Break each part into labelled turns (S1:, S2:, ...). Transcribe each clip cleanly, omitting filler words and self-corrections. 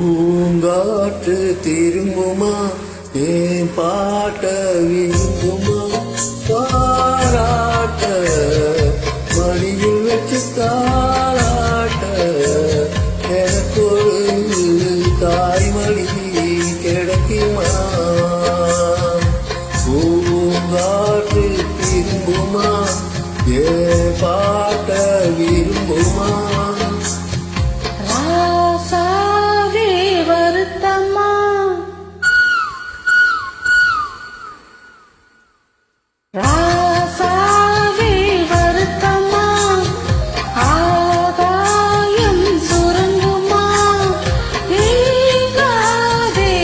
S1: பூங்காற்று திரும்புமா ஏன் பாட்ட விரும்புமா பாராட்ட மடியில் வச்சு தாராட்ட எனக்கு ஒரு தாய்மடி கிடைக்குமா பூங்காற்று திரும்புமா ஏன் பாட்ட விரும்புமா
S2: ராசாவே வருத்தமா ஆகாயம் சுரங்குமா நீங்காதே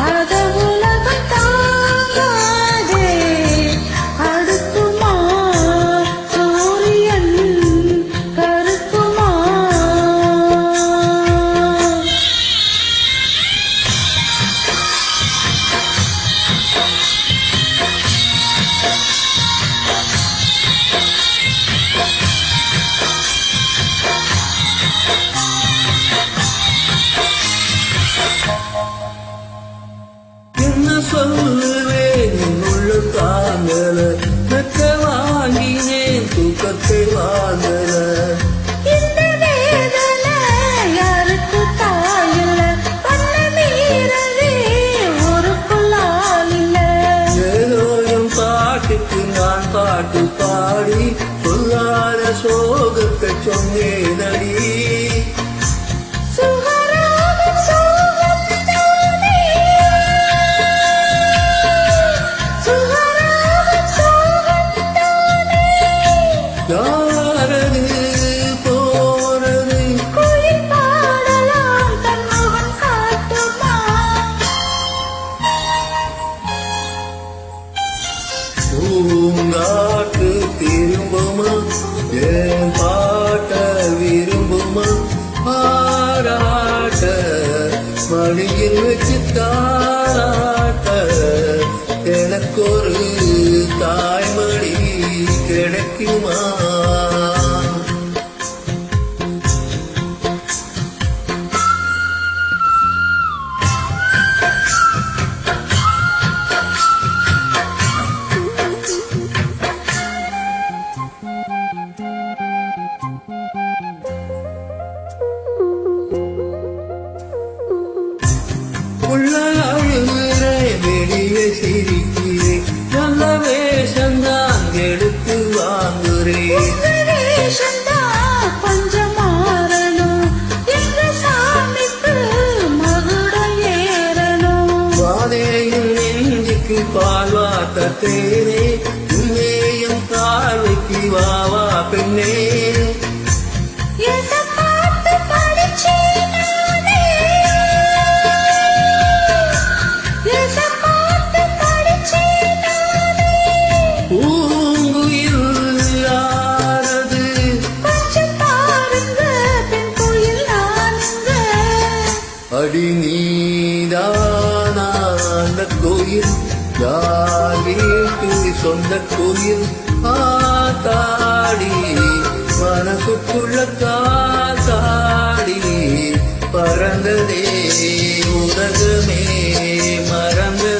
S2: அத உலகம் தாங்காதே அடுக்குமா சூரியன் கருக்குமா
S1: என்ன சொல்லுவேன் உள்ள தாங்கல மெத்த வாங்கினேன் தூக்கத்தை வாங்கல
S2: இந்த வேதனை யாருக்கு தாயில்ல பண்ண மீறவே ஒரு புல்லால் இல்ல
S1: ஏதோ என் பாட்டுக்கு நான் பாட்டு பாடி சொல்லாத சோகத்தை சொன்னேனடி யாரது போறது
S2: கோயில் பாடலாம் தன் முகம் காட்டுமா
S1: பூங்காற்று திரும்புமா ஏன் பாட்ட விரும்புமா பாராட்ட மடியில் வச்சு தாராட்ட எனக்கொரு தாய்மடி கிடைக்குமா உள்ள அழுகிறேன் வெளியே சிரிக்கிறேன் நல்ல வேஷந்தான் எடுத்து வாங்குறேன்
S2: கொஞ்சம் மாறணும் எங்க சாமிக்கு மகுடம் ஏறணும்
S1: வாதேயும் நெஞ்சுக்கு பால் வாத்த தேனே உண்மையும் பார்வைக்கு வாவா பெண்ணே
S2: பார்த்து படிச்சேனே பார்த்து படிச்சேனே
S1: பூங்குயில் யாரது
S2: கொஞ்சம் பாருங்க பெண் கோயில் நானுங்க
S1: அடி நீதானா அந்த கோயில் யார் வீட்டு சொந்த கோயில் ஆத்தாடி மனசுக்குள்ள காத்தாடி பறந்ததே உலகமே மறந்ததே